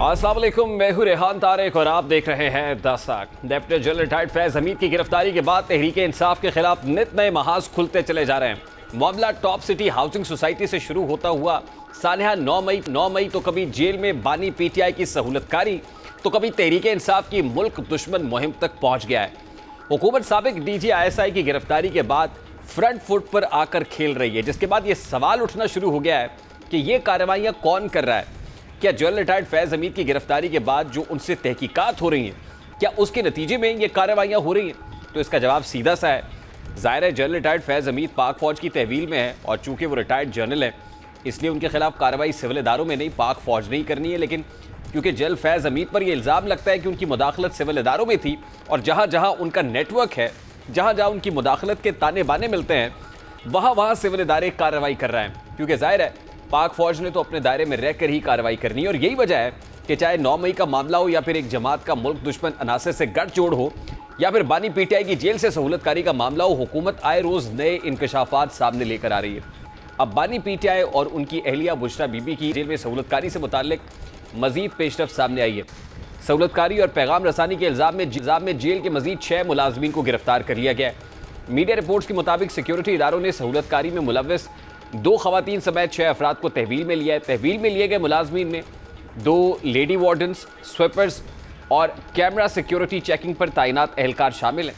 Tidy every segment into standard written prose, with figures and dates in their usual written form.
अस्सलाम वालेकुम, मैं हूं रेहान तारिक और आप देख रहे हैं Dastak. Lieutenant general retired Faiz Hamid की गिरफ्तारी के बाद तहरीके इंसाफ के खिलाफ नित नए महाज खुलते चले जा रहे हैं। मामला टॉप सिटी हाउसिंग सोसाइटी से शुरू होता हुआ सालिहा 9 मई तो कभी जेल में बानी पीटीआई की सहूलतकारी तो कभी तहरीके इंसाफ की मुल्क दुश्मन मुहिम तक पहुंच गया है। हुकूमत साबिक डीजी ISI की गिरफ्तारी के बाद फ्रंट फुट पर आकर खेल रही है, जिसके बाद ये सवाल उठना शुरू हो गया है कि ये कार्रवाइयां कौन कर रहा है। क्या जनरल रिटायर्ड फैज हमीद की गिरफ्तारी के बाद जो उनसे तहकीकात हो रही हैं, क्या उसके नतीजे में ये कार्रवाइयां हो रही हैं? तो इसका जवाब सीधा सा है। ज़ाहिर है जनरल रिटायर्ड फैज हमीद पाक फौज की तहवील में है और चूंकि वो रिटायर्ड जनरल है इसलिए उनके खिलाफ कार्रवाई सिविल इदारों में नहीं, पाक फौज नहीं करनी है। लेकिन क्योंकि जनरल फैज हमीद पर यह इल्ज़ाम लगता है कि उनकी मुदाखलत सिविल इदारों में थी और जहाँ जहाँ उनका नेटवर्क है, जहाँ जहाँ उनकी मुदाखलत के ताने बाने मिलते हैं, वहाँ वहाँ सिविल इदारे कार्रवाई कर रहे हैं। क्योंकि ज़ाहिर है पाक फौज ने तो अपने दायरे में रहकर ही कार्रवाई करनी है और यही वजह है कि चाहे 9 मई का मामला हो या फिर एक जमात का मुल्क दुश्मन अनासर से गठजोड़ हो या फिर बानी पीटीआई की जेल से सहूलतकारी का मामला हो, हुकूमत आए रोज नए इंकशाफात सामने लेकर आ रही है। अब बानी पीटीआई और उनकी अहलिया बुशरा बीबी की जेल में सहूलतकारी से मुताल्लिक मजीद पेशरफ सामने आई है। सहूलतकारी और पैगाम रसानी के इल्जाम में जेल के मजीद 6 मुलाजमीन को गिरफ्तार कर लिया गया है। मीडिया रिपोर्ट्स के मुताबिक सिक्योरिटी इदारों ने सहूलतकारी में मुलव्वस 2 खवातीन समेत 6 अफराद को तहवील में लिया है। तहवील में लिए गए मुलाजमीन में 2 लेडी वार्डन्स, स्वीपर्स और कैमरा सिक्योरिटी चेकिंग पर तैनात एहलकार शामिल हैं।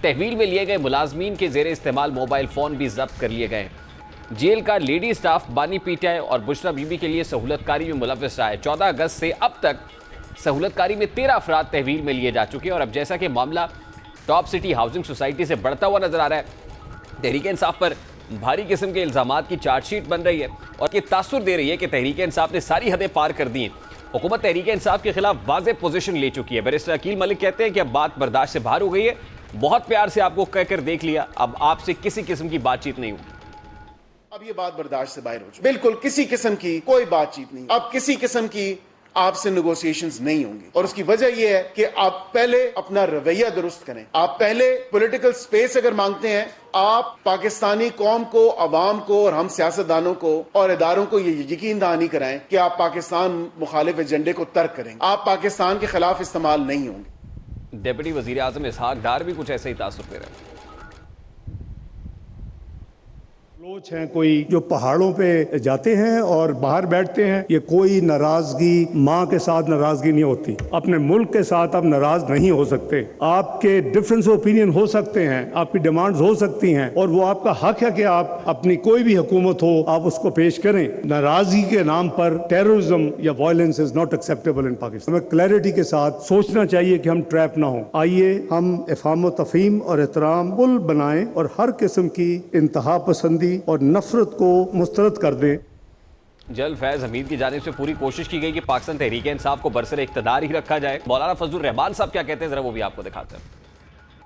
तहवील में लिए गए मुलाजमीन के जेर इस्तेमाल मोबाइल फ़ोन भी जब्त कर लिए गए हैं। जेल का लेडी स्टाफ बानी पीटीआई और बुशरा बीबी के लिए सहूलतकारी में मुलव्वस रहा है। 14 अगस्त से अब तक सहूलतकारी में 13 अफराद तहवील में लिए जा चुके हैं। और अब जैसा कि मामला टॉप सिटी हाउसिंग सोसाइटी से बढ़ता हुआ नजर आ रहा है, तहरीके इंसाफ पर भारी किस्म के इल्जामात की चार्जशीट बन रही है और ये तासुर दे रही है कि तहरीके इंसाफ ने सारी हदें पार कर दी हैं। हुकूमत तहरीके इंसाफ के खिलाफ वाज़ेह पोजीशन ले चुकी है। बैरिस्टर अकील मलिक कहते हैं कि अब बात बर्दाश्त से बाहर हो गई है, बहुत प्यार से आपको कहकर देख लिया, अब आपसे किसी किस्म की बातचीत नहीं होगी। अब ये बात बर्दाश्त से बाहर हो चुकी, बिल्कुल किसी किस्म की कोई बातचीत नहीं, अब किसी किस्म की आपसे नेगोशिएशंस नहीं होंगी। और उसकी वजह यह है कि आप पहले अपना रवैया दुरुस्त करें। आप पहले पॉलिटिकल स्पेस अगर मांगते हैं, आप पाकिस्तानी कौम को, अवाम को और हम सियासतदानों को और इदारों को ये यकीन दहानी कराएं कि आप पाकिस्तान मुखालिफ एजेंडे को तर्क करेंगे, आप पाकिस्तान के खिलाफ इस्तेमाल नहीं होंगे। डिप्टी वजीर आजम इसहाक डार भी कुछ ऐसे ही तासुर दे रहे हैं। लोग हैं कोई जो पहाड़ों पे जाते हैं और बाहर बैठते हैं, ये कोई नाराजगी, माँ के साथ नाराजगी नहीं होती, अपने मुल्क के साथ आप नाराज नहीं हो सकते। आपके डिफरेंस ओपिनियन हो सकते हैं, आपकी डिमांड्स हो सकती हैं और वो आपका हक है कि आप अपनी कोई भी हुकूमत हो आप उसको पेश करें। नाराजगी के नाम पर टेररिज्म या वायलेंस इज नॉट एक्सेप्टेबल इन पाकिस्तान। हमें क्लैरिटी के साथ सोचना चाहिए कि हम ट्रैप ना हो। आइए हम इफ़हाम तफ़हीम और एहतराम पुल बनाएं और हर किस्म की इंतहा पसंदी और नफरत को मुस्तरद कर दें। जनरल फैज हमीद की जानिब से पूरी कोशिश की गई कि पाकिस्तान तहरीके इंसाफ को बरसर इक़्तिदार ही रखा जाए। मौलाना फजलुर रहमान साहब क्या कहते हैं, जरा वो भी आपको दिखाते हैं।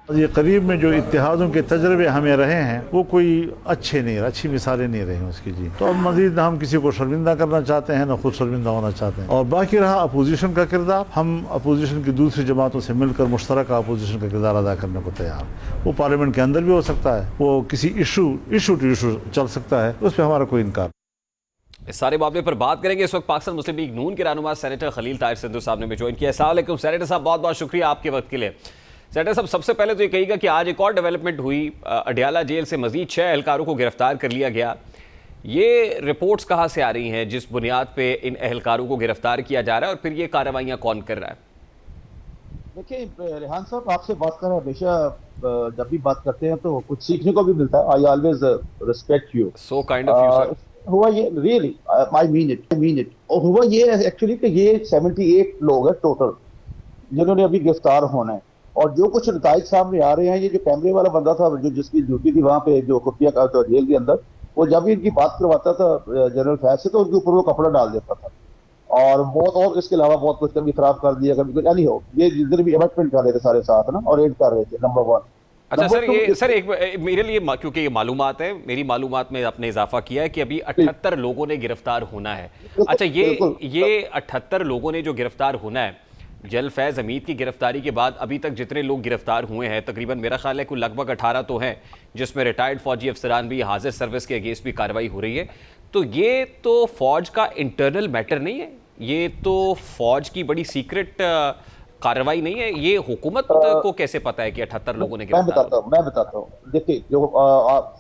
ये करीब में जो इत्तेहादों के तजर्बे हमें रहे हैं वो कोई अच्छे नहीं रहे, अच्छी मिसालें नहीं रही उसकी जी। तो अब मजीद हम किसी को शर्मिंदा करना चाहते हैं, ना खुद शर्मिंदा होना चाहते हैं। और बाकी रहा अपोजिशन का किरदार, हम अपोजिशन की दूसरी जमातों से मिलकर मुश्तरका अपोजिशन का किरदार अदा करने को तैयार। वो पार्लियामेंट के अंदर भी हो सकता है, वो किसी इशू टू इशू चल सकता है, उस पर हमारा कोई इनकार। इस सारे मामले पर बात करेंगे। इस वक्त पाकिस्तान मुस्लिम लीग नून के रहनुमा सेनेटर खलील ताहिर सिंधु साहब ने भी ज्वाइन किया। अस्सलाम वालेकुम सेनेटर साहब, बहुत बहुत शुक्रिया आपके वक्त के लिए। सेनेटर साहब, सबसे पहले तो ये कहिएगा कि आज एक और डेवलपमेंट हुई, अडियाला जेल से मजीद 6 एहलकारों को गिरफ्तार कर लिया गया। ये रिपोर्ट्स कहाँ से आ रही हैं जिस बुनियाद पे इन एहलकारों को गिरफ्तार किया जा रहा है और फिर ये कार्रवाइयाँ कौन कर रहा है? देखिए रेहान साहब, आपसे बात कर रहे हैं, हमेशा जब भी बात करते हैं तो कुछ सीखने को भी मिलता है। I always respect you, so kind of you sir. हुआ ये रियली, आई मीन इट। और हुआ ये एक्चुअली कि ये 78 लोग हैं टोटल जिन्होंने अभी गिरफ्तार होना है। और जो कुछ नताइज सामने आ रहे हैं, ये जो कैमरे वाला बंदा था जो जिसकी ड्यूटी थी वहाँ पे जो खुफिया का तो जेल के अंदर, वो जब भी इनकी बात करवाता था जनरल फैज से तो उनके ऊपर वो कपड़ा डाल देता था और बहुत, और इसके अलावा बहुत कुछ कभी खराब कर दिया, कभी कुछ नहीं हो। ये जिधर भी अमेंडमेंट कर रहे थे सारे साथ ना, और एड कर रहे थे। नंबर 1। अच्छा सर, ये सर एक मेरे लिए, क्योंकि ये मालूमात है, मेरी मालूमात में आपने इजाफा किया है कि अभी 78 लोगों ने गिरफ्तार होना है। अच्छा, ये 78 लोगों ने जो गिरफ्तार होना है, जनरल फैज हमीद की गिरफ्तारी के बाद अभी तक जितने लोग गिरफ्तार हुए हैं, तकरीबन मेरा ख्याल है कि लगभग 18 तो हैं, जिसमें रिटायर्ड फौजी अफसरान भी, हाजिर सर्विस के अगेंस्ट भी कार्रवाई हो रही है। तो ये तो फौज का इंटरनल मैटर नहीं है, ये तो फौज की बड़ी सीक्रेट कार्रवाई नहीं है, ये हुकूमत को कैसे पता है कि 78 लोगों ने गिरफ्तार? मैं बताता हूँ। देखिए, जो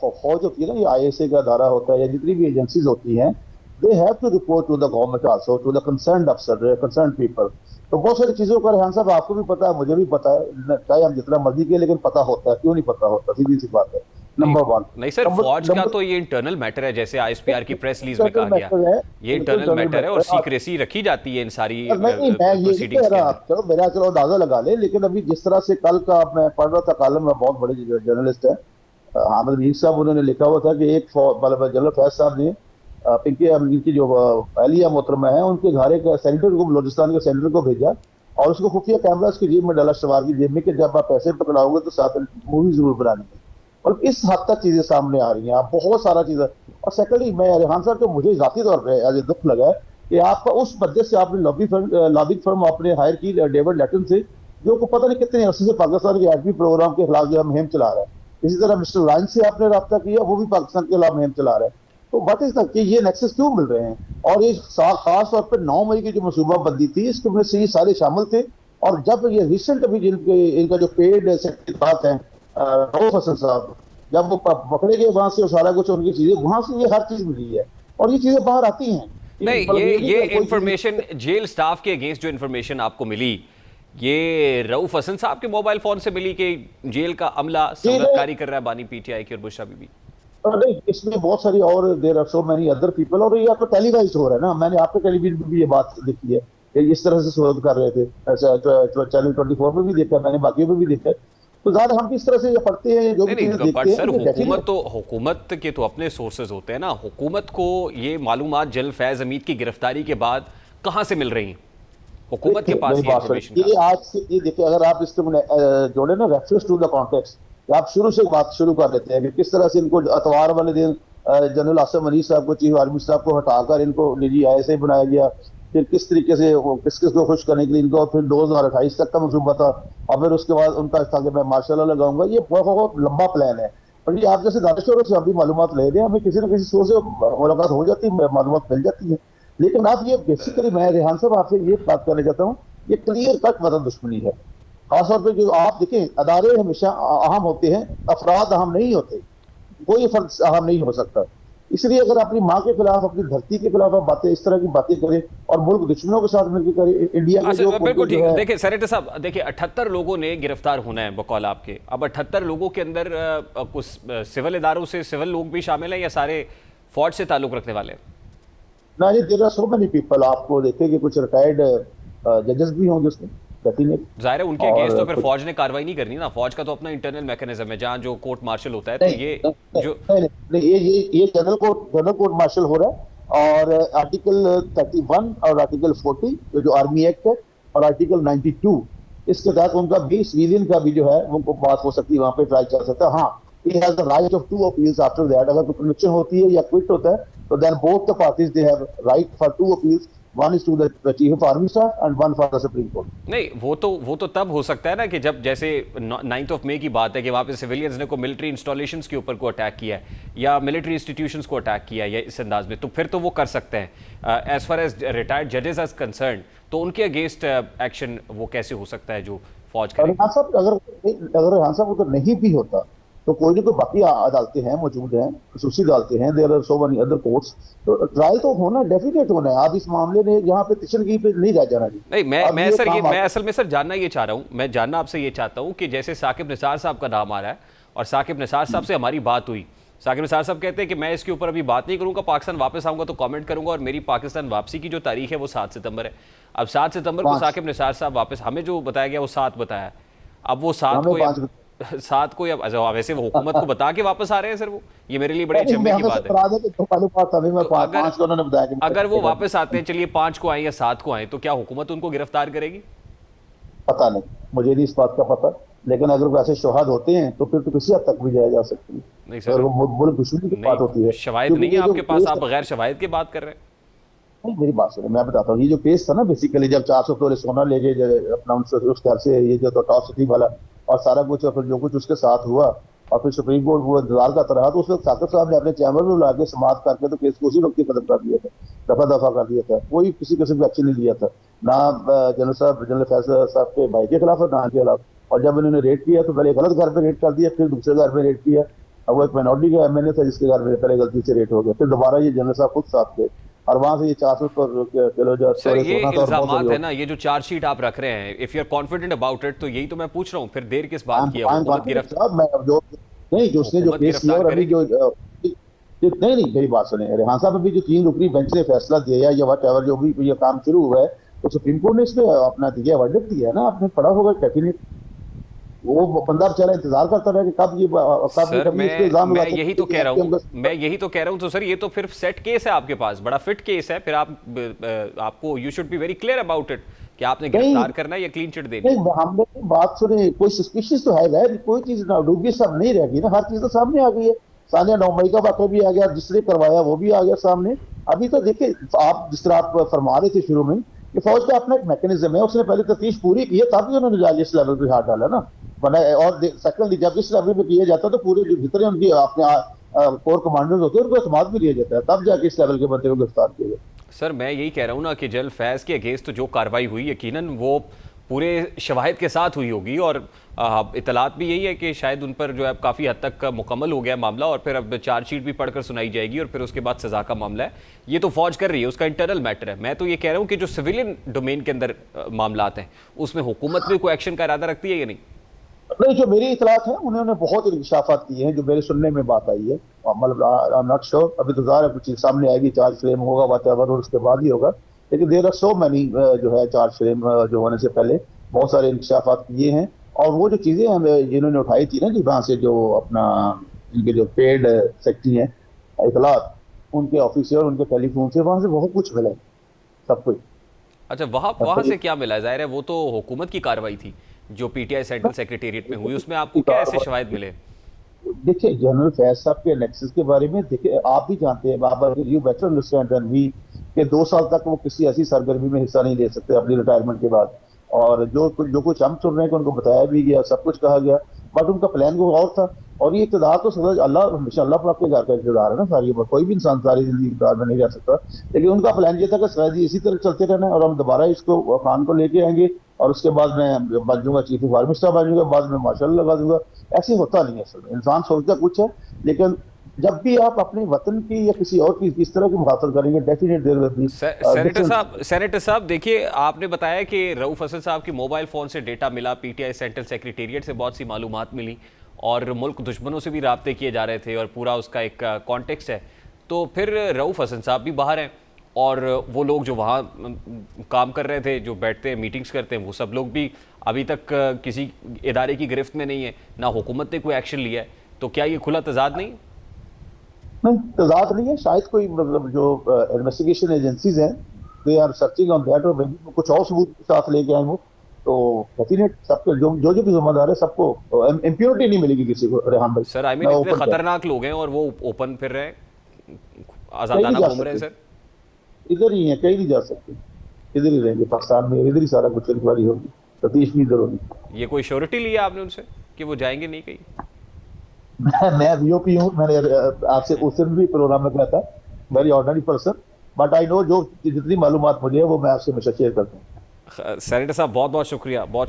फौज होती है ना, ये आईएसए का अदारा होता है या जितनी भी एजेंसीज होती हैं, they have to report to the government also, to the concerned अफसर, कंसर्न्ड पीपल। तो बहुत सारी चीजों का रेहान साहब आपको भी पता है, मुझे भी पता है, चाहे हम जितना मर्जी किए, लेकिन पता होता है। क्यों नहीं पता होता? सीधी सी बात है। Number one. नहीं सर, फौज का तो ये इंटरनल मैटर है, जैसे आईएसपीआर की प्रेस रिलीज में कहा गया, ये इंटरनल मैटर है और सीक्रेसी रखी जाती है इन सारी प्रोसीडिंग्स के अंदर। चलो अंदाजा लगा ले, लेकिन अभी जिस तरह से कल का मैं पढ़ रहा था कॉलम में, बहुत बड़े जर्नलिस्ट है हामिद मीर साहब, उन्होंने लिखा हुआ था कि एक जनरल फैज साहब ने पिंकी अमीर की जो अहलिया मोहतरमा है, उनके घर एक सेनेटर को, बलोचिस्तान के सेनेटर को भेजा और उसको खुफिया कैमरा उसकी जेब में डाला, सवार की जेब में, कि जब आप पैसे पकड़ाओगे तो साथ मूवी जरूर बनानी है। और इस हद तक चीजें सामने आ रही हैं, बहुत सारा चीजें। और सेकेंडली, मैं रेहान साहब को मुझे जाती तौर पर आज दुख लगा है कि आपका उस बदले से आपने लॉबिंग फर्म आपने हायर की डेविड लेटन से, जो को पता नहीं कितने अरसे से पाकिस्तान के एटमी प्रोग्राम के खिलाफ जो है मुहिम चला रहा है। इसी तरह मिस्टर लाइन से आपने रब्ता किया, वो भी पाकिस्तान के खिलाफ मुहिम चला रहा है। तो व्हाट इज द, ये नेक्सस क्यों मिल रहे हैं? और ये खास तौर पर 9 मई की जो मनसूबाबंदी थी, इसमें से ये सारे शामिल थे। और जब ये रिसेंट अभी इनका जो पेड सेक्रेटरी हैं रऊफ हसन साहब, जब वो पकड़े गए वहां से, सारा कुछ उनकी चीजें, वहां से ये हर चीज मिली है और ये चीजें बाहर आती हैं। नहीं, ये इंफॉर्मेशन जेल स्टाफ के अगेंस्ट जो इंफॉर्मेशन आपको मिली, ये रऊफ हसन साहब के मोबाइल फोन से मिली कि जेल का अमला संगतकारी कर रहा है बानी पीटीआई की और बुशरा बीबी? नहीं, इसमें बहुत सारी और there are so many other people, और ये आपको टेलीवाइज हो रहा है ना। मैंने आपके टेलीविजन पे भी ये बात देखी है, इस तरह से शोध कर रहे थे, चैनल 24 में भी देखा, मैंने बाकी में भी देखा। तो ज्यादा हम किस तरह से ये पढ़ते हैं, जो भी चीजें देखते हैं। सर, हुकूमत के तो अपने सोर्सेज होते हैं ना। हुकूमत को ये मालूमात जनरल फैज हमीद की गिरफ्तारी के बाद कहां से मिल रही हैं? हुकूमत के पास ये इंफॉर्मेशन ये आज से, ये देखिए, अगर आप इसको जोड़े ना रेफरेंस टू द कॉन्टेक्स्ट, आप शुरू से बात शुरू कर लेते हैं कि किस तरह से इनको अतवार वाले दिन जनरल आसिम अली साहब को, चीफ आर्मी साहब को हटाकर इनको निजी आईएसए बनाया गया। फिर किस तरीके से किस किस को खुश करने के लिए इनको, फिर 2028 तक का मनसूबा था, और फिर उसके बाद उनका था कि मैं मार्शल लॉ लगाऊंगा। ये बहुत लंबा प्लान है। और ये आप जैसे दानिशवरों से अभी मालूमात ले रहे हैं, हमें किसी न किसी सोर्स से मुलाकात हो जाती है, मालूमात मिल जाती है। लेकिन आप ये बेसिकली, मैं रेहान साहब आपसे ये बात करना चाहता हूँ, ये क्लियर कट वतन दुश्मनी है। खासतौर पर जो आप देखें, अदारे हमेशा अहम होते हैं, अफराद अहम नहीं होते, कोई फर्द अहम नहीं हो सकता। इसलिए अगर अपनी माँ के खिलाफ, अपनी धरती के खिलाफ आप बातें, इस तरह की बातें करें और मुल्क दुश्मनों के साथ मिलकर करें, इंडिया के जो बिल्कुल ठीक है। देखिए सेनेटर साहब, देखिए 78 लोगों ने गिरफ्तार होना है बकौल आपके। अब 78 लोगों के अंदर कुछ सिविल इदारों से सिविल लोग भी शामिल हैं या सारे फौज से ताल्लुक रखने वाले? नहीं, there are so many people. आपको देखें कि कुछ रिटायर्ड जजेस भी होंगे उसमें, जाहिर है उनके अगेंस्ट तो फिर फौज ने कार्रवाई नहीं करनी ना। फौज का तो अपना इंटरनल मैकेनिज्म है, जहां जो कोर्ट मार्शल होता है। तो ये जो ये जनरल कोर्ट मार्शल हो रहा है। और आर्टिकल 31 और आर्टिकल 40 जो आर्मी एक्ट है, और आर्टिकल 92, इसके तहत उनका भी सिविलियन का भी जो है वो बात हो सकती है, वहां पे ट्राई चल सकता है। हाँ, he has the right of 2 appeals after that। अगर कोई कन्विक्शन होती है या क्विट होता है, तो then both the parties they have right for 2 appeals। One is to the chief of army staff and one for the supreme court। नहीं, वो तो तब हो सकता है ना कि जब जैसे 9 मई की बात है कि वहाँ पे सिविलियंस ने को मिलिट्री इंस्टॉलेशंस के ऊपर को अटैक किया है या मिलिट्री इंस्टीट्यूशंस को अटैक किया है इस अंदाज में, तो फिर तो वो कर सकते हैं। एज फार एज रिटायर्ड जजेस आर कंसर्न, तो उनके अगेंस्ट एक्शन वो कैसे हो सकता है जो फौज करेगी? अगर हाँ साहब अगर नहीं भी होता, तो कोई ना कोई बाकी अदालतें हैं, मौजूद हैं, खसूसी अदालतें हैं, there are so many other courts. तो ट्रायल तो होना डेफिनेट होना है। आप इस मामले में यहाँ पे तिशनगी पे नहीं रह जाना। नहीं, मैं असल में सर जानना ये चाह रहा हूँ, मैं जानना आपसे ये चाहता हूँ कि जैसे साकिब निसार साहब का नाम आ रहा है और साकिब निसार साहब से हमारी बात हुई, साकिब निसार साहब कहते हैं कि मैं इसके ऊपर अभी बात नहीं करूंगा, पाकिस्तान वापस आऊंगा तो कमेंट करूंगा, और मेरी पाकिस्तान वापसी की जो तारीख है वो 7 सितंबर है। अब 7 सितंबर को साकिब निसार साहब वापस, हमें जो बताया गया वो 7 बताया, अब वो 7 को या वैसे वो हुकूमत को बता के वापस आ रहे हैं सर। वो ये मेरे लिए बड़ी अचंभे की बात है। अगर वो वापस आते हैं, चलिए 5 को आए या 7 को आए, तो क्या हुकूमत उनको गिरफ्तार करेगी? पता नहीं, मुझे नहीं इस बात का पता। लेकिन अगर वैसे शहाद होते हैं तो फिर तो किसी हद तक भी जाया जा सकती है। नहीं सर, मुल्क दुश्मनी की बात होती है, शवाहिद नहीं है आपके पास, आप बगैर शवाहिद के बात कर रहे हैं। नहीं, मेरी बात सुनिए, मैं बताता हूँ। ये जो केस था ना, बेसिकली जब 400 तोले सोना ले गए अपना उस घर से, ये जो टॉप सिटी वाला और सारा कुछ, और फिर जो कुछ उसके साथ हुआ, और फिर सुप्रीम कोर्ट वो इंतजार करता रहा, तो उस वक्त साकिब साहब ने अपने चैम्बर में बुला के समाप्त करके तो केस को उसी वक्त ही खत्म कर दिया था, दफा दफा कर दिया था। कोई किसी किस्म का एक्शन नहीं लिया था, ना जनरल फैसल साहब के भाई के खिलाफ और ना के खिलाफ। और जब इन्होंने रेड किया तो पहले गलत घर पे रेड कर दिया, फिर दूसरे घर पे रेड किया। अब वो एक माइनॉरिटी का एमएनए था जिसके घर में पहले गलती से रेड हो गया, फिर दोबारा ये जनरल साहब खुद साथ थे और वहां से ये 400 किलो जो सर ये इल्जामात है ना, ये जो चार्जशीट आप रख रहे हैं, if you are confident about it, तो यही तो मैं पूछ रहा हूँ, फिर देर किस बात की है? हुकूमत गिरफ्तार नहीं, जो उसने जो केस किया और अभी जो नहीं मेरी बात सुने, रेहान साहब अभी जो 3 रुकनी बेंच ने फैसला दिया या वट एवर जो भी ये काम शुरू हुआ है, तो सुप्रीम कोर्ट ने इसमें अपना दिया वर्डिक्ट दिया है ना, आपने पढ़ा होगा डेफिनेट। वो बंदा बेचारा इंतजार करता रहा कि कब ये सर मैं यही तो कह रहा हूँ, मैं यही तो कह रहा हूँ। तो सर ये तो फिर सेट केस है आपके पास, बड़ा फिट केस है, फिर आपको you should be very clear about it कि आपने गिरफ्तार करना है या क्लीन चिट देनी है। हमने बात सुनी, कोई सस्पिशियस तो है, कोई चीज डूबी सब नहीं रहेगी ना, हर चीज तो सामने आ गई है। सानिया 9 मई का वाक़या भी आ गया, जिसने करवाया वो भी आ गया सामने। अभी तो देखिए, आप जिस तरह आप फरमा रहे थे शुरू में कि फौज का अपना एक मैकेनिज्म है, उसने पहले तफ्तीश पूरी की है तभी उन्होंने इस लेवल पे हाथ डाला ना, वरना और सेकंडली जब इस लेवल पे किया जाता है तो पूरे जो भीतर उनकी अपने कोर कमांडर्स होते हैं उनको एतमाद भी दिया जाता है, तब जाके इस लेवल के बंदे को गिरफ्तार किया जाए। सर मैं यही कह रहा हूँ ना कि जनरल फैज़ के अगेंस्ट तो जो कार्रवाई हुई यकीनन वो पूरे शवाहिद के साथ हुई होगी, और इतलात भी यही है कि शायद उन पर जो है काफ़ी हद तक मुकम्मल हो गया मामला, और फिर अब चार्जशीट भी पढ़कर सुनाई जाएगी और फिर उसके बाद सज़ा का मामला है। ये तो फौज कर रही है, उसका इंटरनल मैटर है। मैं तो ये कह रहा हूँ कि जो सिविलियन डोमेन के अंदर मामलात हैं उसमें हुकूमत भी कोई एक्शन का इरादा रखती है या नहीं? नहीं, जो मेरी इतलात है उन्होंने बहुत इंकशाफात किए हैं, जो मेरे सुनने में बात आई है, मतलब आई एम नॉट श्योर, अभी तो ज़ाहिर है कुछ चीज़ सामने आएगी, चार्ज फ्रेम होगा व्हाटएवर और उसके बाद ही होगा, लेकिन देयर आर सो मैनी जो है चार्ज फ्रेम जो होने से पहले बहुत सारे इंकशाफात किए हैं। और वो जो चीज़ें हमें जिन्होंने उठाई थी ना जी वहाँ से, जो अपना इनके जो पेड सेक्रेटरी हैं इतलात, उनके ऑफिसर उनके टेलीफोन से वहाँ से बहुत कुछ मिला, सब कुछ। अच्छा, वहाँ से क्या मिला? जाहिर है वो तो हुकूमत की कार्रवाई थी जो पीटीआई सेंट्रल सेक्रेटेरिएट में हुई, उसमें आपको क्या ऐसे शवाहिद मिले? देखिए, जनरल फैज साहब के एनेक्सिस के बारे में देखिए, आप भी जानते हैं, Babar you better understand than we, कि 2 साल तक वो किसी ऐसी सरगर्मी में हिस्सा नहीं ले सकते अपनी रिटायरमेंट के बाद। और जो कुछ हम सुन रहे हैं कि उनको बताया भी गया, सब कुछ कहा गया, बट उनका प्लान को और था। और ये इक़्तिदार तो सदा अल्लाह हमेशा अल्लाह पाक के घर का इक़्तिदार है ना, सारी उम्र कोई भी इंसान सारी जिंदगी इक़्तिदार में नहीं रह सकता, लेकिन उनका प्लान ये था कि शायद इसी तरह चलते रहना है और हम दोबारा इसको खान को लेके आएंगे और उसके बाद मैं बन जाऊंगा चीफ ऑफ आर्मी स्टाफ, बन जाऊंगा, बाद में मार्शल लगा दूंगा। ऐसे होता नहीं है, असल में इंसान सोचता कुछ है, लेकिन जब भी आप अपने वतन की या किसी और चीज इस तरह की मुखातब करेंगे, definite there will be. Senator साहब देखिए, आपने बताया कि रऊफ हसन साहब की मोबाइल फ़ोन से डेटा मिला, पीटीआई सेंट्रल सेक्रेटेरिएट से बहुत सी मालूमात मिली और मुल्क दुश्मनों से भी राब्ते किए जा रहे थे और पूरा उसका एक कॉन्टेक्स्ट है। तो फिर रऊफ हसन साहब भी बाहर हैं और वो लोग जो वहाँ काम कर रहे थे, जो बैठते हैं मीटिंग्स करते हैं, वो सब लोग भी अभी तक किसी इदारे की गिरफ्त में नहीं है, ना हुकूमत ने कोई एक्शन लिया है। तो क्या ये खुला तजाद नहीं? नहीं, तजाद नहीं है, शायद कोई मतलब जो इन्वेस्टिगेशन एजेंसीज हैं they are searching on that, और कुछ और सबूत के साथ लेके आए वो, तो डेफिनेट सबको जो भी जिम्मेदार है सबको इम्प्यूनिटी नहीं मिलेगी किसी को। रेहान भाई सर, आई मीन इतने खतरनाक लोग हैं और वो ओपन फिर रहे हैं, आजादाना घूम रहे हैं सर, इधर ही है, कहीं नहीं जा सकते, इधर ही रहेंगे पाकिस्तान में, इधर ही सारा कुछ इंक्वायरी होगी, तफ्तीश भी इधर होगी। ये कोई श्योरिटी लिया आपने उनसे कि वो जाएंगे नहीं कहीं? मैं वीओपी हूँ, मैंने आपसे उस दिन भी प्रोग्राम में कहा था, very ordinary person, but I know जो जितनी मालूमात मुझे है वो मैं आपसे हमेशा शेयर करता हूँ। सेनेटर साहब बहुत बहुत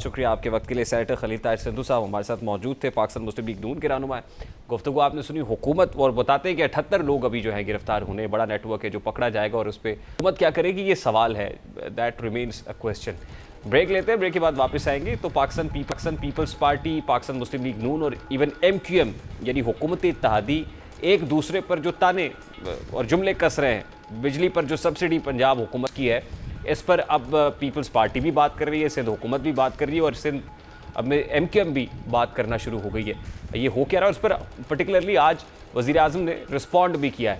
शुक्रिया आपके वक्त के लिए। सेनेटर खलील ताहिर संधू साहब हमारे साथ मौजूद थे, पाकिस्तान मुस्लिम लीग नून के रहनुमा है। गुफ्तगू आपने सुनी हुकूमत, और बताते हैं कि 78 लोग अभी जो है गिरफ्तार होने, बड़ा नेटवर्क है जो पकड़ा जाएगा और उस पर हुकूमत क्या करेगी ये सवाल है, that remains a question. Break लेते हैं, ब्रेक के बाद वापस आएंगे। तो पाकिस्तान पीपल्स पार्टी, पाकिस्तान मुस्लिम लीग नून और इवन MQM यानी हुकूमत इत्तेहादी एक दूसरे पर जो ताने और जुमले कस रहे हैं, बिजली पर जो सब्सिडी पंजाब हुकूमत की है, इस पर अब पीपल्स पार्टी भी बात कर रही है, सिंध हुकूमत भी बात कर रही है और सिंध अब में MQM भी बात करना शुरू हो गई है। ये हो क्या रहा है उस पर पर्टिकुलरली आज वज़ीर आज़म ने रिस्पॉन्ड भी किया है।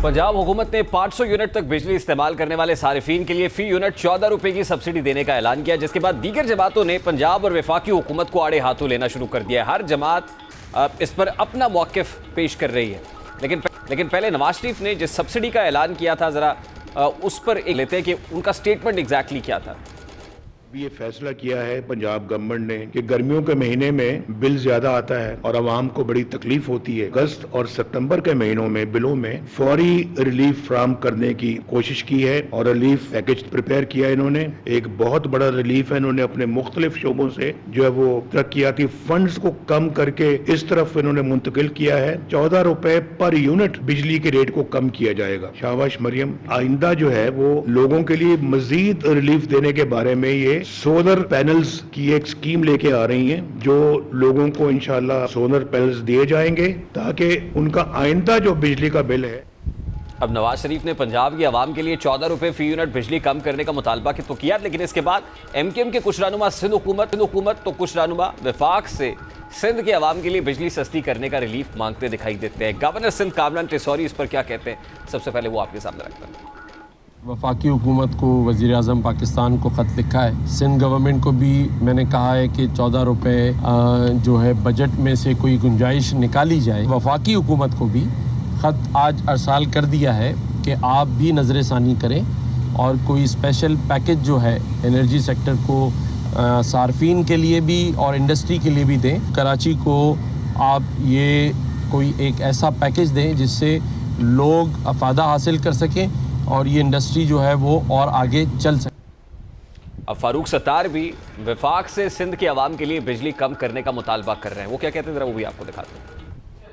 पंजाब हुकूमत ने 500 यूनिट तक बिजली इस्तेमाल करने वाले सारिफीन के लिए फी यूनिट 14 रुपए की सब्सिडी देने का ऐलान किया, जिसके बाद दीगर जमातों ने पंजाब और वफाकी हुकूमत को आड़े हाथों लेना शुरू कर दिया है। हर जमात इस पर अपना मौक़िफ़ पेश कर रही है, लेकिन पहले नवाज शरीफ ने जिस सब्सिडी का ऐलान किया था, ज़रा उस पर एक लेते हैं कि उनका स्टेटमेंट एग्जैक्टली क्या था। ये फैसला किया है पंजाब गवर्नमेंट ने कि गर्मियों के महीने में बिल ज्यादा आता है और आवाम को बड़ी तकलीफ होती है। अगस्त और सितंबर के महीनों में बिलों में फौरी रिलीफ फ्राहम करने की कोशिश की है और रिलीफ पैकेज प्रिपेयर किया है। इन्होंने एक बहुत बड़ा रिलीफ है, इन्होंने अपने मुख्तलिफ शोबों से जो है वो तरक्याती फंड्स को कम करके इस तरफ इन्होंने मुंतकिल किया है। 14 रुपए पर यूनिट बिजली के रेट को कम किया जाएगा। शाबाश मरियम, आइंदा जो है वो लोगों के लिए मजीद रिलीफ देने के बारे में ये सोलर पैनल्स की एक स्कीम लेके आ रही हैं, जो लोगों को इंशाल्लाह सोलर पैनल्स दिए जाएंगे ताकि उनका आइंदा जो बिजली का बिल है। अब नवाज शरीफ ने पंजाब की आवाम के लिए 14 रुपए फी यूनिट बिजली कम करने का मुतालबा तो किया, लेकिन इसके बाद एमकेएम के कुछ रहनुमा सिंध हुकूमत तो कुछ रहनुमा वफाक से सिंध के आवाम के लिए बिजली सस्ती करने का रिलीफ मांगते दिखाई देते हैं। गवर्नर सिंध कामरान टेसौरी इस पर क्या कहते हैं, सबसे पहले वो आपके सामने रखते हैं। वफाकी हुकूमत को वज़ीर आज़म पाकिस्तान को ख़त लिखा है। सिंध गवर्नमेंट को भी मैंने कहा है कि 14 रुपये जो है बजट में से कोई गुंजाइश निकाली जाए। वफाकी हुकूमत को भी ख़त आज अरसाल कर दिया है कि आप भी नज़र सानी करें और कोई स्पेशल पैकेज जो है एनर्जी सेक्टर को सार्फिन के लिए भी और इंडस्ट्री के लिए भी दें। कराची को आप ये कोई एक ऐसा पैकेज दें जिससे लोग अफादा हासिल कर सकें और ये इंडस्ट्री जो है वो और आगे चल सके। अब फारूक सत्तार भी वफाक से सिंध के अवाम के लिए बिजली कम करने का मुतालबा कर रहे हैं। वो क्या कहते हैं, जरा वो भी आपको दिखाते हैं।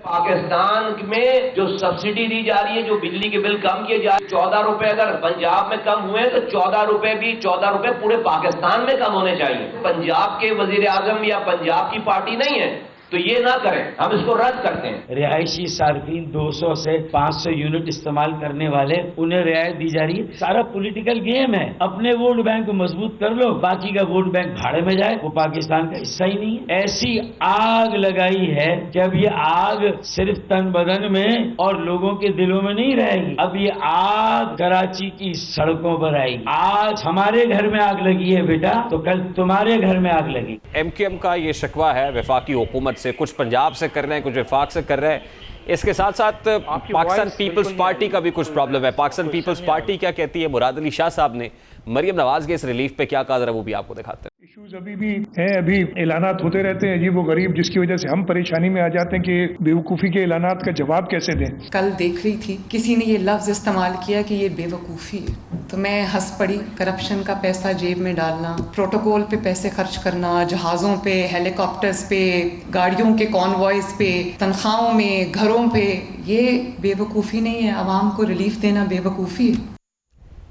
पाकिस्तान में जो सब्सिडी दी जा रही है, जो बिजली के बिल कम किए जा रहे हैं, 14 रुपए अगर पंजाब में कम हुए तो 14 रुपए भी 14 रुपए पूरे पाकिस्तान में कम होने चाहिए। पंजाब के वजीर आजम या पंजाब की पार्टी नहीं है तो ये ना करें, हम इसको रद्द करते हैं। रिहायशी सार्फिन 200 से 500 यूनिट इस्तेमाल करने वाले उन्हें रियायत दी जा रही है। सारा पॉलिटिकल गेम है। अपने वोट बैंक को मजबूत कर लो, बाकी का वोट बैंक भाड़े में जाए, वो पाकिस्तान का हिस्सा ही नहीं है। ऐसी आग लगाई है कि अब ये आग सिर्फ तन बदन में और लोगों के दिलों में नहीं रहेगी, अब ये आग कराची की सड़कों पर आएगी। आज हमारे घर में आग लगी है बेटा, तो कल तुम्हारे घर में आग लगी। एमकेएम का ये शिकवा है वफाकी हुकूमत से, कुछ पंजाब से कर रहे हैं, कुछ वफाक से कर रहे हैं। इसके साथ साथ पाकिस्तान पीपल्स पार्टी का भी कुछ प्रॉब्लम है। पाकिस्तान पीपल्स पार्टी क्या कहती है, मुराद अली शाह साहब ने मरियम नवाज के इस रिलीफ पे क्या कहा, जरा वो भी आपको दिखाते हैं। इश्यूज अभी भी हैं, अभी ऐलानात होते रहते हैं अजीब व गरीब, जिसकी वजह से हम परेशानी में आ जाते हैं कि बेवकूफ़ी के ऐलानात का जवाब कैसे दें। कल देख रही थी किसी ने ये लफ्ज़ इस्तेमाल किया कि ये बेवकूफ़ी है, तो मैं हंस पड़ी। करप्शन का पैसा जेब में डालना, प्रोटोकॉल पे पैसे खर्च करना, जहाज़ों पे, हेलीकॉप्टर्स पे, गाड़ियों के कॉन्वॉयज़ पे, तनख्वाहों में, घरों पे, ये बेवकूफ़ी नहीं है। आवाम को रिलीफ देना बेवकूफ़ी है।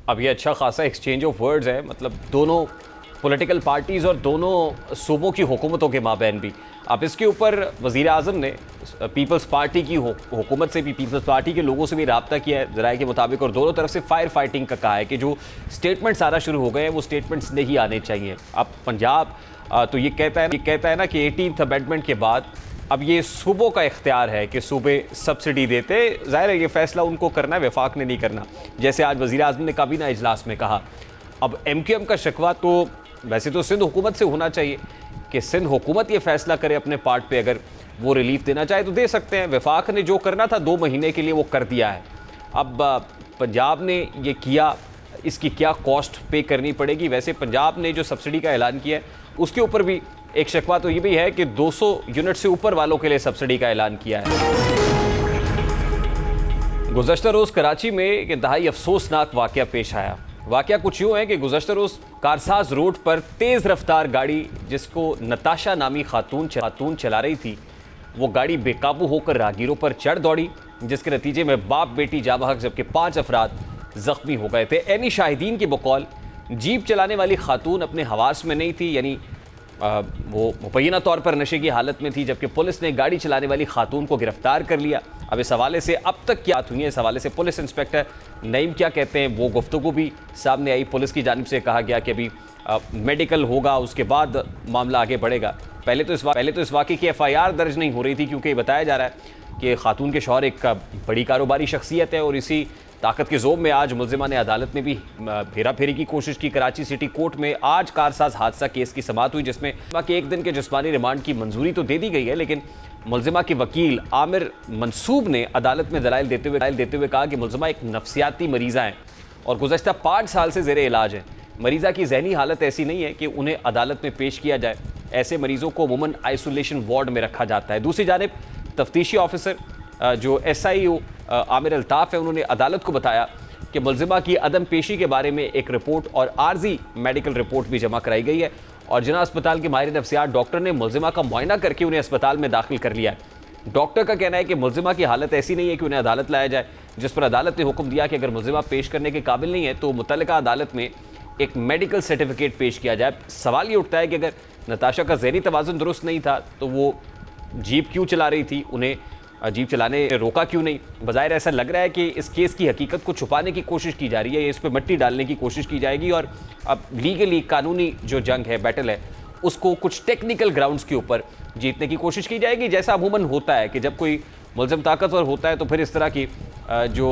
अब ये अच्छा खासा एक्सचेंज ऑफ वर्ड्स है, मतलब दोनों पॉलिटिकल पार्टीज़ और दोनों सूबों की हुकूमतों के माबैन भी। अब इसके ऊपर वज़ीर आज़म ने पीपल्स पार्टी की हुकूमत से भी, पीपल्स पार्टी के लोगों से भी रब्ता किया है ज़राए के मुताबिक, और दोनों तरफ से फायर फाइटिंग का कहा है कि जो स्टेटमेंट्स आना शुरू हो गए हैं वो स्टेटमेंट्स नहीं आने चाहिए। अब पंजाब तो ये कहता है ना कि 18th अमेंडमेंट के बाद अब ये सूबों का इख्तियार है कि सूबे सब्सिडी देते। ज़ाहिर है ये फ़ैसला उनको करना है, वफाक ने नहीं करना, जैसे आज वज़ीर आज़म ने काबीना इजलास में कहा। अब एमकेएम का शिकवा तो वैसे तो सिंध हुकूमत से होना चाहिए कि सिंध हुकूमत ये फ़ैसला करे अपने पार्ट पे, अगर वो रिलीफ देना चाहे तो दे सकते हैं। वफाक ने जो करना था 2 महीने के लिए वो कर दिया है। अब पंजाब ने ये किया, इसकी क्या कॉस्ट पे करनी पड़ेगी। वैसे पंजाब ने जो सब्सिडी का ऐलान किया है उसके ऊपर भी एक शिकवा तो ये भी है कि 200 यूनिट से ऊपर वालों के लिए सब्सिडी का ऐलान किया है। गुज़श्ता रोज़ कराची में एक इंतहाई अफसोसनाक वाक़या पेश आया। वाक़या कुछ यूँ है कि गुज़श्ता रोज़ कारसाज रोड पर तेज़ रफ्तार गाड़ी, जिसको नताशा नामी खातून चला रही थी, वो गाड़ी बेकाबू होकर राहगीरों पर चढ़ दौड़ी, जिसके नतीजे में बाप बेटी जाँ बहक जबकि 5 अफराद ज़ख्मी हो गए थे। ऐनी शाहिदीन की बकौल जीप चलाने वाली खातून अपने हवास में नहीं थी, यानी वो मुबैना तौर पर नशे की हालत में थी, जबकि पुलिस ने गाड़ी चलाने वाली खातून को गिरफ्तार कर लिया। अब इस हवाले से अब तक क्या हुई है, इस हवाले से पुलिस इंस्पेक्टर नईम क्या कहते हैं वो गुफ्तगू भी सामने आई। पुलिस की जानिब से कहा गया कि अभी मेडिकल होगा, उसके बाद मामला आगे बढ़ेगा। पहले तो इस वाक़े की FIR दर्ज नहीं हो रही थी, क्योंकि बताया जा रहा है कि खातून के शौहर एक बड़ी कारोबारी शख्सियत है और इसी ताकत के ज़ोम में आज मुल्ज़िमा ने अदालत में भी हेरा फेरी की कोशिश की। कराची सिटी कोर्ट में आज कारसाज हादसा केस की समाअत हुई, जिसमें कि 1 दिन के जिस्मानी रिमांड की मंजूरी तो दे दी गई है, लेकिन मुल्ज़िमा के वकील आमिर मंसूब ने अदालत में दलाइल देते हुए कहा कि मुल्ज़िमा एक नफ्सियाती मरीज़ा हैं और गुज़श्ता 5 साल से ज़ेरे इलाज है। मरीजा की जहनी हालत ऐसी नहीं है कि उन्हें अदालत में पेश किया जाए। ऐसे मरीजों को अमूमन आइसोलेशन वार्ड में रखा जाता है। दूसरी जानिब तफ्तीशी ऑफिसर जो SIO आमिर अल्ताफ है, उन्होंने अदालत को बताया कि मुलजिमा की अदम पेशी के बारे में एक रिपोर्ट और आर्जी मेडिकल रिपोर्ट भी जमा कराई गई है और जिना अस्पताल के माहिर नफ्सियात डॉक्टर ने मुलजिमा का मुआयना करके उन्हें अस्पताल में दाखिल कर लिया है। डॉक्टर का कहना है कि मुलजिमा की हालत ऐसी नहीं है कि उन्हें अदालत लाया जाए, जिस पर अदालत ने हुक्म दिया कि अगर मुलजिमा पेश करने के काबिल नहीं है तो मुतल्लिका अदालत में एक मेडिकल सर्टिफिकेट पेश किया जाए। सवाल ये उठता है कि अगर नताशा का ज़हनी तवाज़ुन दुरुस्त नहीं था तो वो जीप क्यों चला रही थी, उन्हें जीप चलाने रोका क्यों नहीं। बज़ाहिर ऐसा लग रहा है कि इस केस की हकीकत को छुपाने की कोशिश की जा रही है, इस पर मिट्टी डालने की कोशिश की जाएगी और अब लीगली कानूनी जो जंग है, बैटल है, उसको कुछ टेक्निकल ग्राउंड्स के ऊपर जीतने की कोशिश की जाएगी। जैसा अमूमन होता है कि जब कोई मुलज़िम ताकतवर होता है तो फिर इस तरह की जो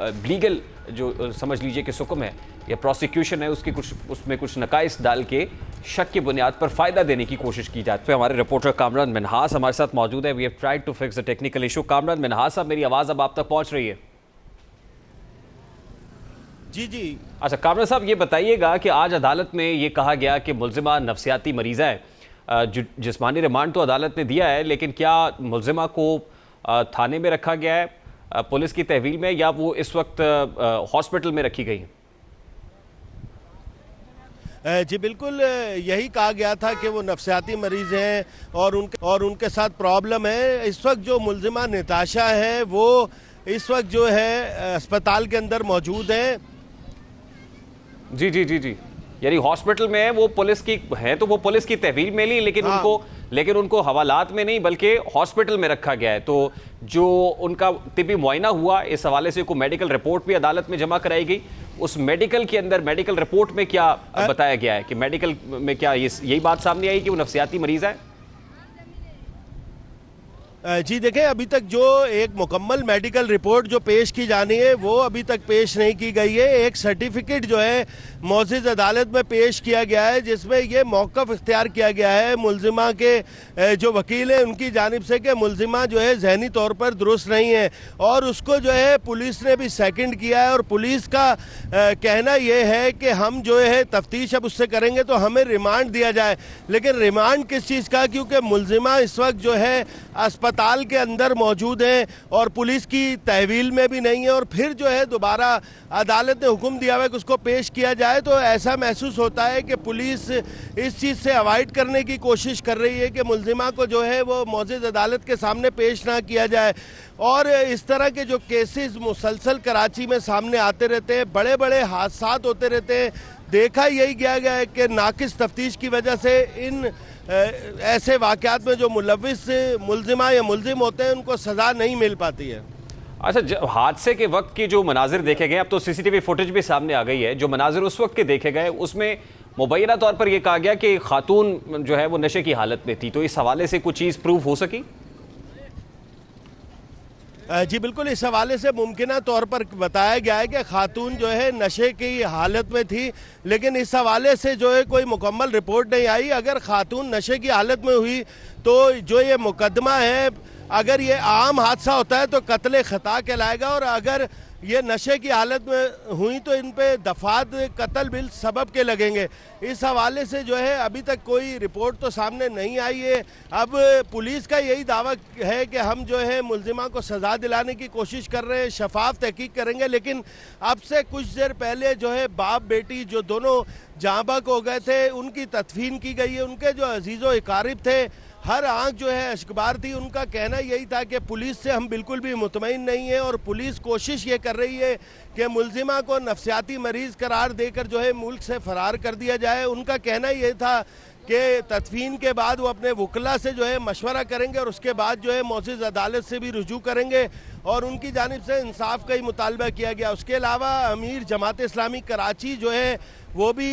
लीगल जो समझ लीजिए कि हुक्म है या प्रोसिक्यूशन है उसमें कुछ नकाइस डाल के शक की बुनियाद पर फ़ायदा देने की कोशिश की जाती है। हमारे रिपोर्टर कामरान मिन्हास हमारे साथ मौजूद है। We have tried to fix the technical issue. Kamran Minhas साहब, मेरी आवाज़ अब आप तक पहुँच रही है? जी। अच्छा कामरान साहब, ये बताइएगा कि आज अदालत में ये कहा गया कि मुलजिमा नफ्सियाती मरीज़ा है, जिस्मानी रिमांड तो अदालत ने दिया है, लेकिन क्या मुलजिमा को थाने में रखा गया है पुलिस की तहवील में या वो इस वक्त हॉस्पिटल में रखी गई है? जी बिल्कुल, यही कहा गया था कि वो नफ्सियाती मरीज हैं और उनके साथ प्रॉब्लम है। इस वक्त जो मुलजिमा नताशा है वो इस वक्त जो है अस्पताल के अंदर मौजूद है। जी, यानी हॉस्पिटल में है, वो पुलिस की है तो वो पुलिस की तहवील में ली, लेकिन उनको हवालात में नहीं बल्कि हॉस्पिटल में रखा गया है। तो जो उनका तिबी मुआयना हुआ, इस हवाले से कोई मेडिकल रिपोर्ट भी अदालत में जमा कराई गई। उस मेडिकल के अंदर मेडिकल रिपोर्ट में क्या बताया गया है कि मेडिकल में क्या यही बात सामने आई कि वो नफ्सियाती मरीज है? जी देखें, अभी तक जो एक मुकम्मल मेडिकल रिपोर्ट जो पेश की जानी है वो अभी तक पेश नहीं की गई है। एक सर्टिफिकेट जो है मौजूद अदालत में पेश किया गया है जिसमें ये मौक़िफ़ इख्तियार किया गया है मुलजिमा के जो वकील हैं उनकी जानिब से कि मुलजिमा जो है जहनी तौर पर दुरुस्त नहीं है और उसको जो है पुलिस ने भी सेकंड किया है और पुलिस का कहना ये है कि हम जो है तफ्तीश अब उससे करेंगे तो हमें रिमांड दिया जाए। लेकिन रिमांड किस चीज़ का, क्योंकि मुलजिमा इस वक्त जो है अस्पताल के अंदर मौजूद हैं और पुलिस की तहवील में भी नहीं है और फिर जो है दोबारा अदालत ने हुक्म दिया हुआ कि उसको पेश किया जाए। तो ऐसा महसूस होता है कि पुलिस इस चीज़ से अवॉइड करने की कोशिश कर रही है कि मुलजिमा को जो है वो मौजूद अदालत के सामने पेश ना किया जाए। और इस तरह के जो केसेस मुसलसल कराची में सामने आते रहते हैं, बड़े बड़े हादसा होते रहते हैं। देखा यही गया है कि नाकिस तफ्तीश की वजह से इन ऐसे वाक़यात में जो मुलविस मुलजिमा या मुलजिम होते हैं उनको सज़ा नहीं मिल पाती है। अच्छा, हादसे के वक्त की जो मनाजिर देखे गए, अब तो CCTV फुटेज भी सामने आ गई है, जो मनाजिर उस वक्त के देखे गए उसमें मुबैना तौर पर यह कहा गया कि खातून जो है वो नशे की हालत में थी। तो इस हवाले से कुछ चीज़ प्रूव हो सकी? जी बिल्कुल, इस हवाले से मुमकिना तौर पर बताया गया है कि खातून जो है नशे की हालत में थी, लेकिन इस हवाले से जो है कोई मुकम्मल रिपोर्ट नहीं आई। अगर खातून नशे की हालत में हुई तो जो ये मुकदमा है, अगर ये आम हादसा होता है तो कत्ल खता कहलाएगा और अगर ये नशे की हालत में हुई तो इन पे दफात कत्ल बिल सबब के लगेंगे। इस हवाले से जो है अभी तक कोई रिपोर्ट तो सामने नहीं आई है। अब पुलिस का यही दावा है कि हम जो है मुलजिमा को सज़ा दिलाने की कोशिश कर रहे हैं, शफाफ तहकीक करेंगे। लेकिन अब से कुछ देर पहले जो है बाप बेटी जो दोनों जहाँ बहक हो गए थे उनकी तदफीन की गई है। उनके जो अजीज़ो अकारिब थे, हर आंख जो है अश्कबार थी। उनका कहना यही था कि पुलिस से हम बिल्कुल भी मुतमईन नहीं है और पुलिस कोशिश ये कर रही है कि मुलजिमा को नफ्सियाती मरीज करार देकर जो है मुल्क से फरार कर दिया जाए। उनका कहना ये था कि तदफीन के बाद वो अपने वकला से जो है मशवरा करेंगे और उसके बाद जो है मौजूद अदालत से भी रुजू करेंगे और उनकी जानिब से इंसाफ का ही मुतालबा किया गया। उसके अलावा अमीर जमात इस्लामी कराची जो है वो भी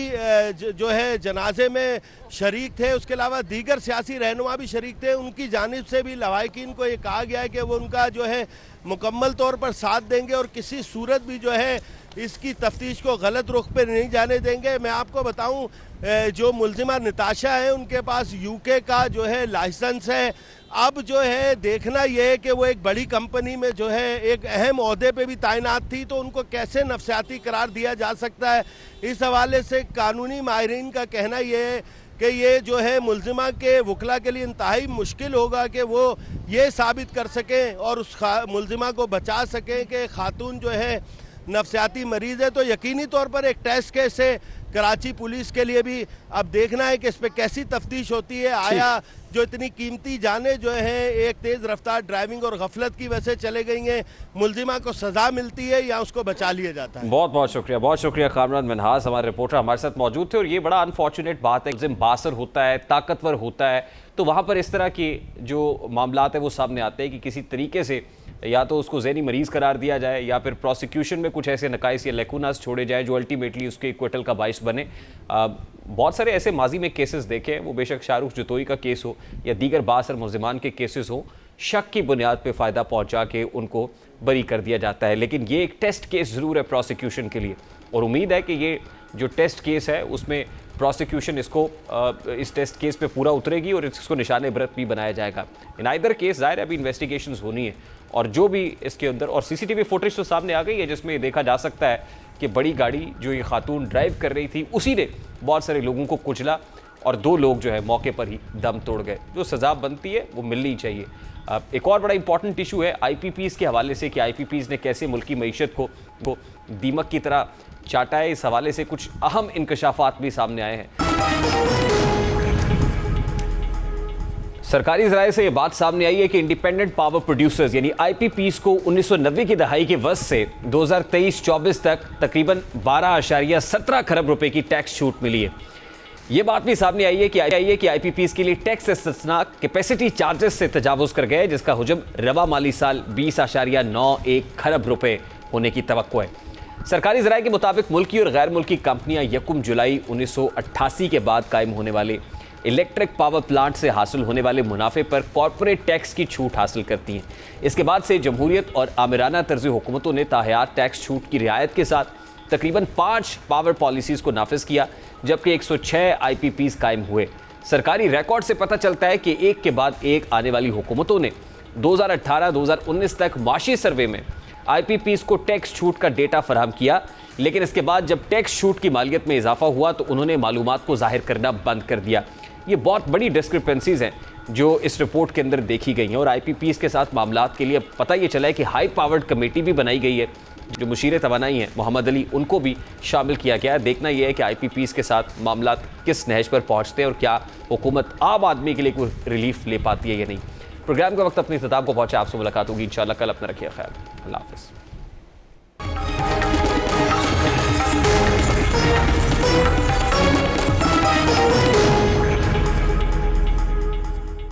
जो है जनाजे में शरीक थे। उसके अलावा दीगर सियासी रहनुमा भी शरीक थे। उनकी जानिब से भी लवाहिकीन को ये कहा गया है कि वो उनका जो है मुकम्मल तौर पर साथ देंगे और किसी सूरत भी जो है इसकी तफ्तीश को गलत रुख पे नहीं जाने देंगे। मैं आपको बताऊं, जो मुलजिमा नताशा है उनके पास UK का जो है लाइसेंस है। अब जो है देखना यह है कि वो एक बड़ी कंपनी में जो है एक अहम ओहदे पे भी तैनात थी, तो उनको कैसे नफसियाती करार दिया जा सकता है। इस हवाले से कानूनी माहिरीन का कहना यह है कि ये जो है मुलजिमा के वकला के लिए इंतहाई मुश्किल होगा कि वो ये साबित कर सकें और उस मुलजिमा को बचा सकें कि खातून जो है नफसियाती मरीज़ है। तो यकीनी तौर पर एक टेस्ट केस है कराची पुलिस के लिए भी। अब देखना है कि इस पर कैसी तफ्तीश होती है। आया जो इतनी कीमती जानें जो हैं एक तेज़ रफ्तार ड्राइविंग और गफलत की वजह से चले गई हैं, मुलजिमा को सज़ा मिलती है या उसको बचा लिया जाता है। बहुत शुक्रिया कामरान मिन्हास, हमारे रिपोर्टर हमारे साथ मौजूद थे। और ये बड़ा अनफॉर्चुनेट बात है, जिम बासर होता है, ताकतवर होता है, तो वहाँ पर इस तरह के जो मामलात है वो सामने आते हैं कि किसी तरीके से या तो उसको ज़हनी मरीज़ करार दिया जाए या फिर प्रोसिक्यूशन में कुछ ऐसे नकाइस या लेकुनास छोड़े जाए जो अल्टीमेटली उसके इक्वटल का बाइस बने। बहुत सारे ऐसे माजी में केसेस देखे हैं, वो बेशक शाहरुख जतोई का केस हो या दीगर बासर मुल्जिमान के केसेस हो, शक की बुनियाद पे फ़ायदा पहुंचा के उनको बरी कर दिया जाता है। लेकिन ये एक टेस्ट केस ज़रूर है प्रोसिक्यूशन के लिए, और उम्मीद है कि ये जो टेस्ट केस है उसमें प्रोसिक्यूशन इसको इस टेस्ट केस पे पूरा उतरेगी और इसको निशाने इबरत भी बनाया जाएगा। इन आइदर केस ज़ाहिर है अभी इन्वेस्टिगेशंस होनी है, और जो भी इसके अंदर, और सीसीटीवी फुटेज तो सामने आ गई है जिसमें देखा जा सकता है कि बड़ी गाड़ी जो ये खातून ड्राइव कर रही थी उसी ने बहुत सारे लोगों को कुचला और 2 लोग जो है मौके पर ही दम तोड़ गए। जो सज़ा बनती है वो मिलनी चाहिए। एक और बड़ा इंपॉर्टेंट इशू है IPPs के हवाले से कि IPPs ने कैसे मुल्की मईशत को दीमक की तरह चाटा है। इस हवाले से कुछ अहम इंकशाफात भी सामने आए हैं। सरकारी ज़राए से ये बात सामने आई है कि इंडिपेंडेंट पावर प्रोड्यूसर्स यानी IPPs को 1990 की दहाई के वक्त से 2023-24 तक तकरीबन 12.17 खरब रुपए की टैक्स छूट मिली है। ये बात भी सामने आई है कि IPPs के लिए टैक्स इस्तिस्ना कैपेसिटी चार्जेस से तजावुज़ कर गए, जिसका हुजम रवा माली साल 20.91 खरब रुपए होने की तवक्को है। सरकारी ज़राए के मुताबिक मुल्की और गैर मुल्की कंपनियां 1 जुलाई 1988 के बाद कायम होने वाले इलेक्ट्रिक पावर प्लांट से हासिल होने वाले मुनाफे पर कॉर्पोरेट टैक्स की छूट हासिल करती हैं। इसके बाद से जमहूरियत और आमिराना तर्ज़ हुकूमतों ने ताहयात टैक्स छूट की रियायत के साथ तकरीबन 5 पावर पॉलिसीज़ को नाफिज किया, जबकि 106 IPPs कायम हुए। सरकारी रिकॉर्ड से पता चलता है कि एक के बाद एक आने वाली हुकूमतों ने 2018-2019 तक माशी सर्वे में IPPs को टैक्स छूट का डेटा फराहम किया, लेकिन इसके बाद जब टैक्स छूट की मालियत में इजाफा हुआ तो उन्होंने मालूमात को जाहिर करना बंद कर दिया। ये बहुत बड़ी डिस्क्रिपेंसीज हैं जो इस रिपोर्ट के अंदर देखी गई हैं, और IPPs के साथ मामलात के लिए पता ये चला है कि हाई पावर्ड कमेटी भी बनाई गई है। जो मुशीर तवानाई हैं मोहम्मद अली, उनको भी शामिल किया गया है। देखना यह है कि IPPs के साथ मामलात किस नहज पर पहुँचते हैं और क्या हुकूमत आम आदमी के लिए कोई रिलीफ ले पाती है या नहीं। प्रोग्राम का वक्त अपनी इख्तिताम को पहुँचा। आपसे मुलाकात होगी इंशाल्लाह कल। अपना रखिए ख्याल। अल्लाह हाफ़िज़।